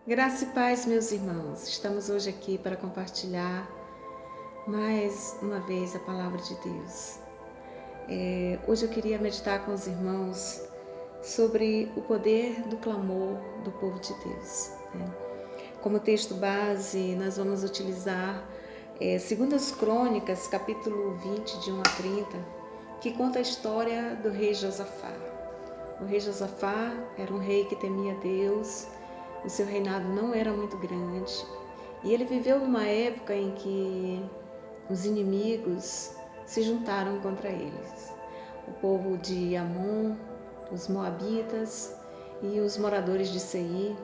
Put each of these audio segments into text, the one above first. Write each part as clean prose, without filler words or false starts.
Graça e paz, meus irmãos. Estamos hoje aqui para compartilhar mais uma vez a palavra de Deus. Hoje eu queria meditar com os irmãos sobre o poder do clamor do povo de Deus. Como texto base, nós vamos utilizar 2 Crônicas, capítulo 20, de 1 a 30, que conta a história do rei Josafá. O rei Josafá era um rei que temia Deus. O seu reinado não era muito grande e ele viveu numa época em que os inimigos se juntaram contra eles. O povo de Amon, os moabitas e os moradores de Seir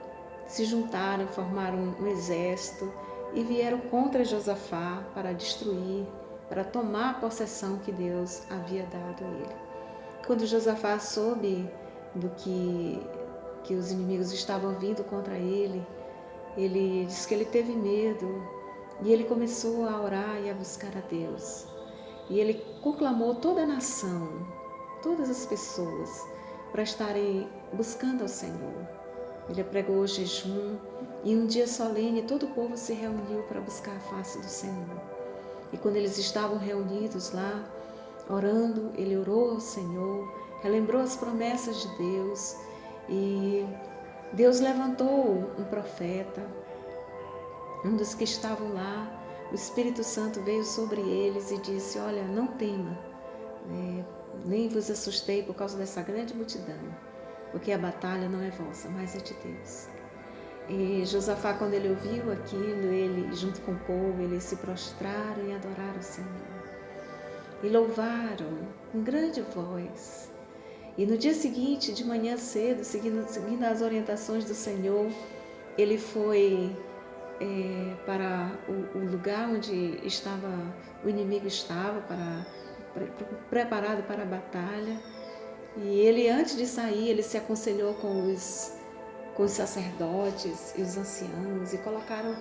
se juntaram, formaram um exército e vieram contra Josafá para destruir, para tomar a possessão que Deus havia dado a ele. Quando Josafá soube do que os inimigos estavam vindo contra ele, ele disse que ele teve medo e ele começou a orar e a buscar a Deus. E ele conclamou toda a nação, todas as pessoas, para estarem buscando ao Senhor. Ele pregou o jejum e um dia solene todo o povo se reuniu para buscar a face do Senhor. E quando eles estavam reunidos lá, orando, ele orou ao Senhor, relembrou as promessas de Deus e Deus levantou um profeta, um dos que estavam lá. O Espírito Santo veio sobre eles e disse: olha, não tema, nem vos assustei por causa dessa grande multidão, porque a batalha não é vossa, mas é de Deus. E Josafá, quando ele ouviu aquilo, ele junto com o povo, eles se prostraram e adoraram o Senhor. E louvaram com grande voz. E no dia seguinte, de manhã cedo, seguindo as orientações do Senhor, ele foi para o lugar onde o inimigo estava, preparado para a batalha. E ele, antes de sair, ele se aconselhou com os sacerdotes e os anciãos e colocaram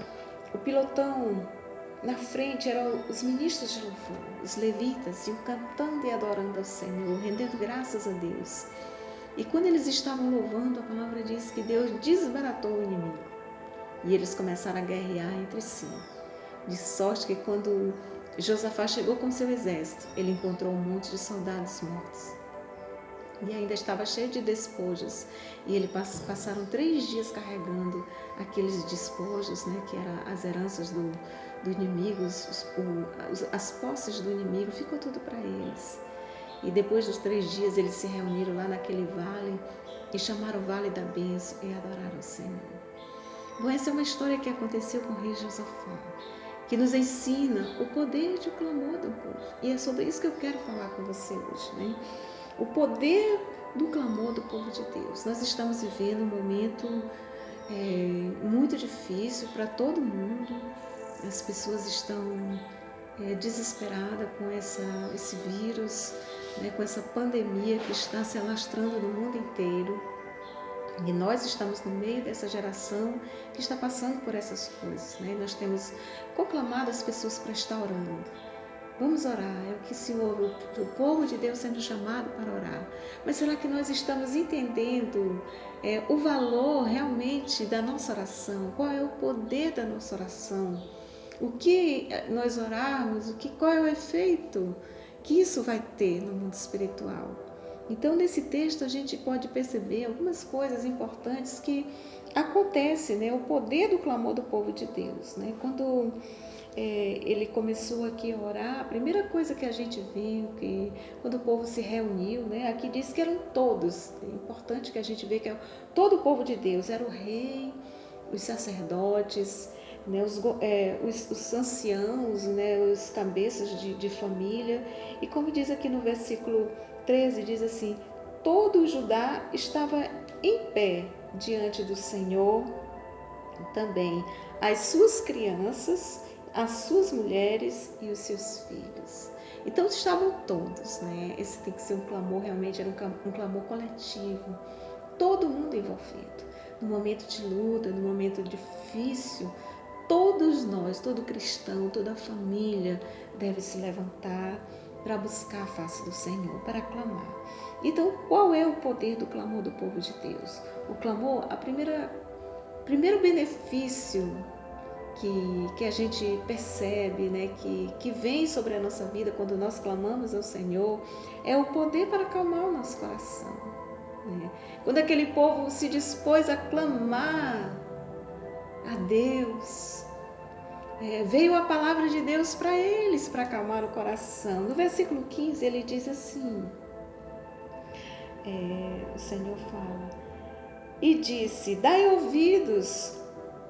o pilotão na frente, eram os ministros de louvor, os levitas, iam cantando e adorando ao Senhor, rendendo graças a Deus. E quando eles estavam louvando, a palavra diz que Deus desbaratou o inimigo. E eles começaram a guerrear entre si. De sorte que quando Josafá chegou com seu exército, ele encontrou um monte de soldados mortos. E ainda estava cheio de despojos. E eles passaram 3 dias carregando aqueles despojos, que eram as heranças do inimigo, as posses do inimigo, ficou tudo para eles. E depois dos 3 dias eles se reuniram lá naquele vale e chamaram o Vale da Bênção e adoraram o Senhor. Bom, essa é uma história que aconteceu com o rei Josafá, que nos ensina o poder de clamor do povo. E é sobre isso que eu quero falar com você hoje, O poder do clamor do povo de Deus. Nós estamos vivendo um momento muito difícil para todo mundo. As pessoas estão desesperadas com esse vírus, com essa pandemia que está se alastrando no mundo inteiro. E nós estamos no meio dessa geração que está passando por essas coisas. Nós temos conclamado as pessoas para estar orando. Vamos orar, é o que se ouve, o povo de Deus sendo chamado para orar. Mas será que nós estamos entendendo o valor realmente da nossa oração? Qual é o poder da nossa oração? O que nós orarmos, qual é o efeito que isso vai ter no mundo espiritual? Então, nesse texto, a gente pode perceber algumas coisas importantes que acontecem, o poder do clamor do povo de Deus. Quando ele começou aqui a orar, a primeira coisa que a gente viu, que quando o povo se reuniu, aqui diz que eram todos, é importante que a gente veja que todo o povo de Deus, era o rei, os sacerdotes, os anciãos, os cabeças de família. E como diz aqui no versículo 13, diz assim: todo Judá estava em pé diante do Senhor, também as suas crianças, as suas mulheres e os seus filhos. Então estavam todos, Esse tem que ser um clamor, realmente era um clamor coletivo, todo mundo envolvido. No momento de luta, no momento difícil, todos nós, todo cristão, toda família deve se levantar para buscar a face do Senhor, para clamar. Então, qual é o poder do clamor do povo de Deus? O clamor, a primeira primeiro benefício que a gente percebe, né, que vem sobre a nossa vida quando nós clamamos ao Senhor, é o poder para acalmar o nosso coração. Né? Quando aquele povo se dispôs a clamar a Deus, veio a palavra de Deus para eles, para acalmar o coração. No versículo 15 ele diz assim, o Senhor fala, e disse, dai ouvidos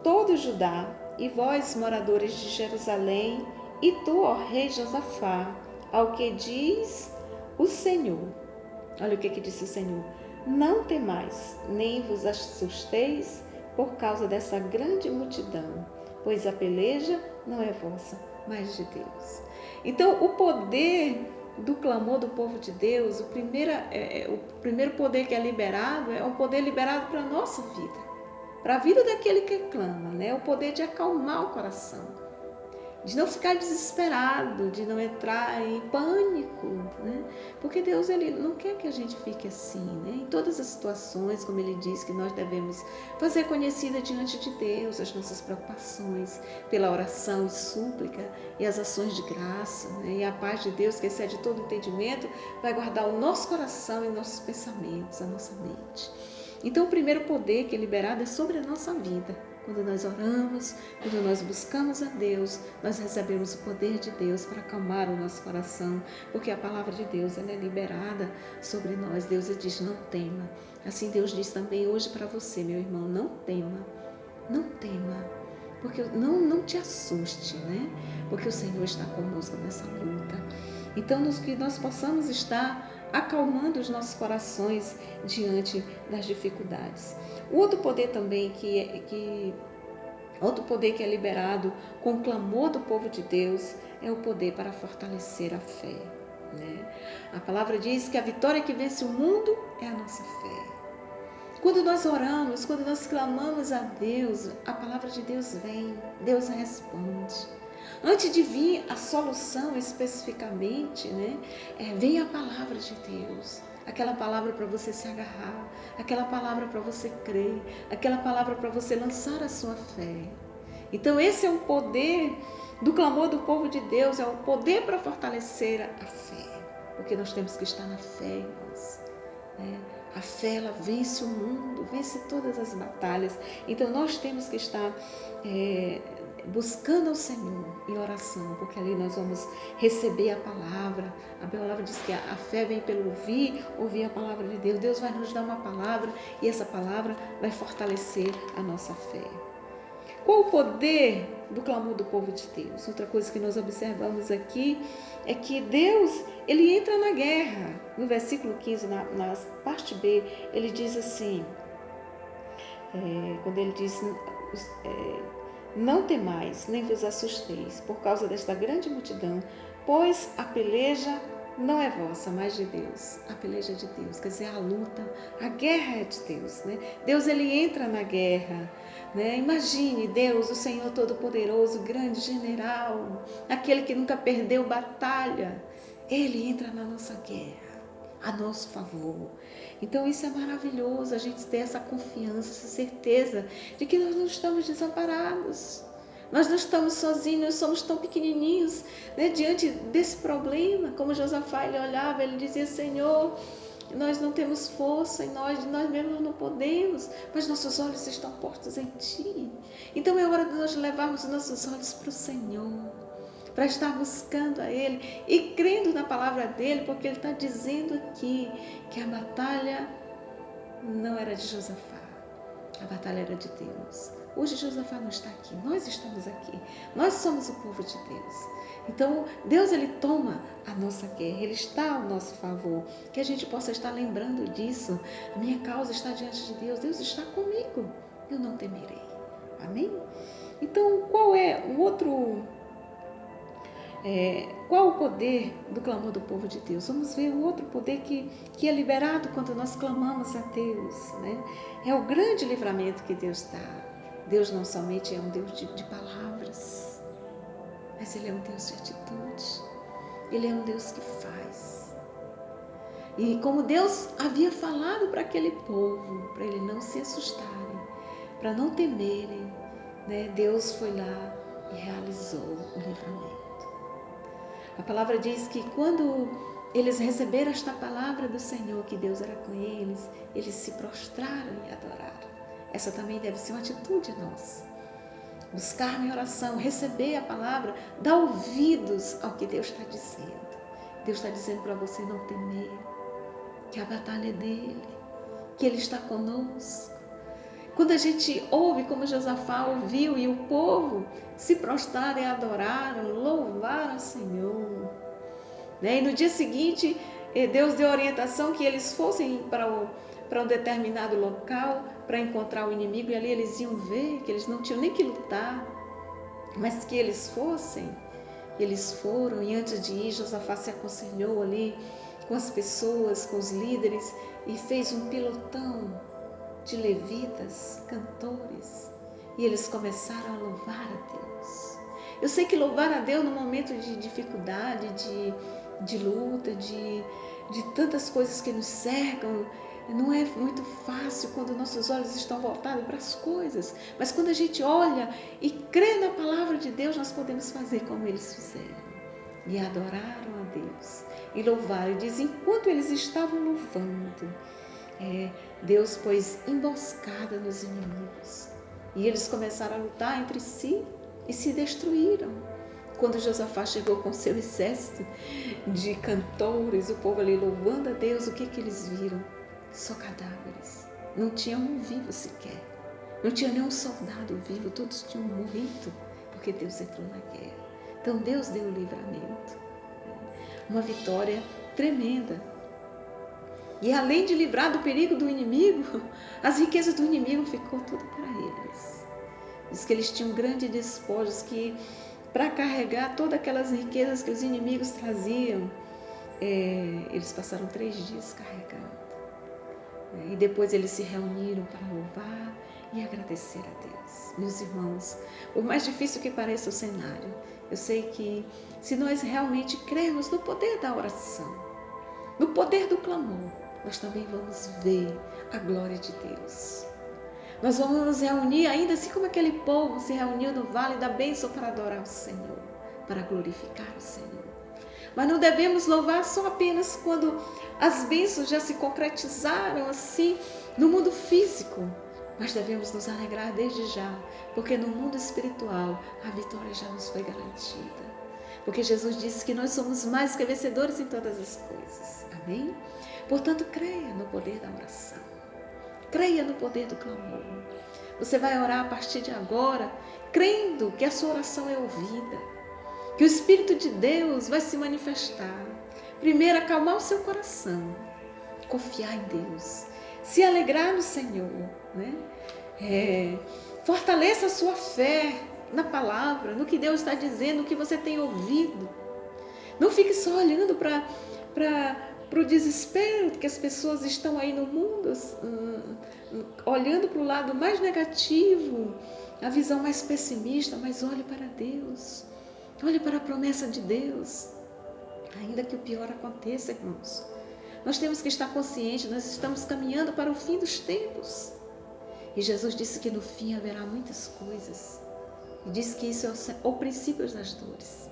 todo Judá, e vós, moradores de Jerusalém, e tu, ó rei Josafá, ao que diz o Senhor. Olha o que disse o Senhor. Não temais, nem vos assusteis por causa dessa grande multidão, pois a peleja não é vossa, mas de Deus. Então, o poder do clamor do povo de Deus, o primeiro poder que é liberado, é um poder liberado para a nossa vida. Para a vida daquele que clama, né? O poder de acalmar o coração, de não ficar desesperado, de não entrar em pânico, né? Porque Deus, Ele não quer que a gente fique assim, né? Em todas as situações, como Ele diz, que nós devemos fazer conhecida diante de Deus as nossas preocupações, pela oração e súplica e as ações de graça, né? E a paz de Deus, que excede todo entendimento, vai guardar o nosso coração e nossos pensamentos, a nossa mente. Então, o primeiro poder que é liberado é sobre a nossa vida. Quando nós oramos, quando nós buscamos a Deus, nós recebemos o poder de Deus para acalmar o nosso coração, porque a palavra de Deus ela é liberada sobre nós. Deus diz, não tema. Assim Deus diz também hoje para você, meu irmão, não tema, não tema, porque não te assuste, né? Porque o Senhor está conosco nessa luta. Então, que nós possamos estar acalmando os nossos corações diante das dificuldades. O outro poder também outro poder que é liberado com o clamor do povo de Deus é o poder para fortalecer a fé. Né? A palavra diz que a vitória que vence o mundo é a nossa fé. Quando nós oramos, quando nós clamamos a Deus, a palavra de Deus vem, Deus responde. Antes de vir a solução especificamente, né, vem a palavra de Deus. Aquela palavra para você se agarrar, aquela palavra para você crer, aquela palavra para você lançar a sua fé. Então esse é o poder do clamor do povo de Deus, é o poder para fortalecer a fé. Porque nós temos que estar na fé, irmãos. Né? A fé, ela vence o mundo, vence todas as batalhas. Então nós temos que estar buscando ao Senhor em oração, porque ali nós vamos receber a palavra. A palavra diz que a fé vem pelo ouvir a palavra de Deus. Deus vai nos dar uma palavra e essa palavra vai fortalecer a nossa fé. Qual o poder do clamor do povo de Deus? Outra coisa que nós observamos aqui é que Deus, Ele entra na guerra. No versículo 15, na parte B, Ele diz assim, quando Ele diz, não temais, nem vos assusteis, por causa desta grande multidão, pois a peleja não é vossa, mas de Deus. A peleja é de Deus, quer dizer, a luta, a guerra é de Deus, né? Deus, Ele entra na guerra, né? Imagine Deus, o Senhor Todo-Poderoso, grande general, aquele que nunca perdeu batalha, Ele entra na nossa guerra, a nosso favor. Então isso é maravilhoso, a gente ter essa confiança, essa certeza de que nós não estamos desamparados. Nós não estamos sozinhos, nós somos tão pequenininhos, né? Diante desse problema. Como Josafá, ele olhava, ele dizia, Senhor, nós não temos força em nós mesmos não podemos, mas nossos olhos estão postos em Ti. Então é hora de nós levarmos nossos olhos para o Senhor, para estar buscando a Ele e crendo na palavra dEle, porque Ele está dizendo aqui que a batalha não era de Josafá, a batalha era de Deus. Hoje Josafá não está aqui, nós estamos aqui, nós somos o povo de Deus. Então Deus, Ele toma a nossa guerra, Ele está ao nosso favor, que a gente possa estar lembrando disso. A minha causa está diante de Deus, Deus está comigo, eu não temerei. Amém? Então qual é o outro... qual o poder do clamor do povo de Deus? Vamos ver o outro poder que é liberado quando nós clamamos a Deus, né? É o grande livramento que Deus dá. Deus não somente é um Deus de palavras, mas Ele é um Deus de atitude. Ele é um Deus que faz. E como Deus havia falado para aquele povo, para eles não se assustarem, para não temerem, né, Deus foi lá e realizou o livramento. A palavra diz que quando eles receberam esta palavra do Senhor, que Deus era com eles, eles se prostraram e adoraram. Essa também deve ser uma atitude nossa. Buscar em oração, receber a palavra, dar ouvidos ao que Deus está dizendo. Deus está dizendo para você não temer, que a batalha é dele, que ele está conosco. Quando a gente ouve como Josafá ouviu e o povo se prostraram e adoraram, louvaram o Senhor. E no dia seguinte, Deus deu a orientação que eles fossem para um determinado local para encontrar o inimigo, e ali eles iam ver que eles não tinham nem que lutar, mas que eles fossem. Eles foram, e antes de ir, Josafá se aconselhou ali com as pessoas, com os líderes, e fez um pelotão de levitas, cantores, e eles começaram a louvar a Deus. Eu sei que louvar a Deus no momento de dificuldade, de luta, de tantas coisas que nos cercam, não é muito fácil quando nossos olhos estão voltados para as coisas, mas quando a gente olha e crê na palavra de Deus, nós podemos fazer como eles fizeram, e adoraram a Deus, e louvaram. E diz, enquanto eles estavam louvando, Deus pôs emboscada nos inimigos, e eles começaram a lutar entre si e se destruíram. Quando Josafá chegou com seu exército de cantores, o povo ali louvando a Deus, o que eles viram? Só cadáveres. Não tinha um vivo sequer. Não tinha nenhum soldado vivo. Todos tinham morrido, porque Deus entrou na guerra. Então Deus deu o livramento. Uma vitória tremenda. E além de livrar do perigo do inimigo, as riquezas do inimigo ficou tudo para eles. Diz que eles tinham grandes despojos, que para carregar todas aquelas riquezas que os inimigos traziam, eles passaram 3 dias carregando. E depois eles se reuniram para louvar e agradecer a Deus. Meus irmãos, por mais difícil que pareça o cenário, eu sei que se nós realmente crermos no poder da oração, no poder do clamor, nós também vamos ver a glória de Deus. Nós vamos nos reunir ainda assim como aquele povo se reuniu no Vale da Bênção para adorar o Senhor, para glorificar o Senhor. Mas não devemos louvar só apenas quando as bênçãos já se concretizaram assim no mundo físico, mas devemos nos alegrar desde já, porque no mundo espiritual a vitória já nos foi garantida. Porque Jesus disse que nós somos mais que vencedores em todas as coisas. Amém? Portanto, creia no poder da oração. Creia no poder do clamor. Você vai orar a partir de agora, crendo que a sua oração é ouvida, que o Espírito de Deus vai se manifestar. Primeiro, acalmar o seu coração, confiar em Deus, se alegrar no Senhor, né? Fortaleça a sua fé na palavra, no que Deus está dizendo, no que você tem ouvido. Não fique só olhando para o desespero que as pessoas estão aí no mundo, olhando para o lado mais negativo, a visão mais pessimista, mas olhe para Deus, olhe para a promessa de Deus. Ainda que o pior aconteça, irmãos, nós temos que estar conscientes, nós estamos caminhando para o fim dos tempos. E Jesus disse que no fim haverá muitas coisas. E disse que isso é o princípio das dores.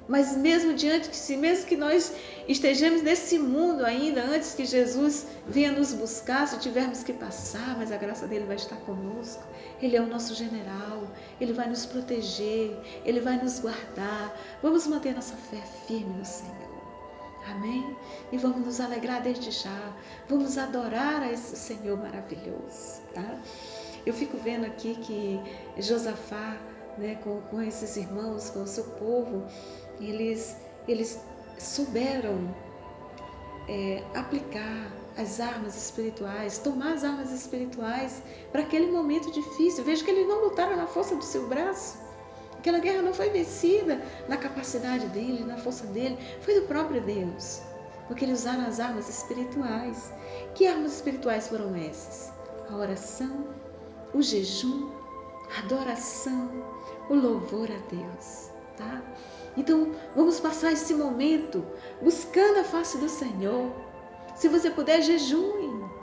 Mas mesmo que nós estejamos nesse mundo ainda, antes que Jesus venha nos buscar, se tivermos que passar, mas a graça dele vai estar conosco. Ele é o nosso general, ele vai nos proteger, ele vai nos guardar. Vamos manter nossa fé firme no Senhor. Amém? E vamos nos alegrar desde já. Vamos adorar a esse Senhor maravilhoso, tá? Eu fico vendo aqui que Josafá, né, com esses irmãos, com o seu povo, eles souberam aplicar as armas espirituais, tomar as armas espirituais para aquele momento difícil. Veja que eles não lutaram na força do seu braço. Aquela guerra não foi vencida na capacidade dele, na força dele, foi do próprio Deus. Porque eles usaram as armas espirituais. Que armas espirituais foram essas? A oração, o jejum, a adoração, o louvor a Deus, tá? Então, vamos passar esse momento buscando a face do Senhor. Se você puder, jejum.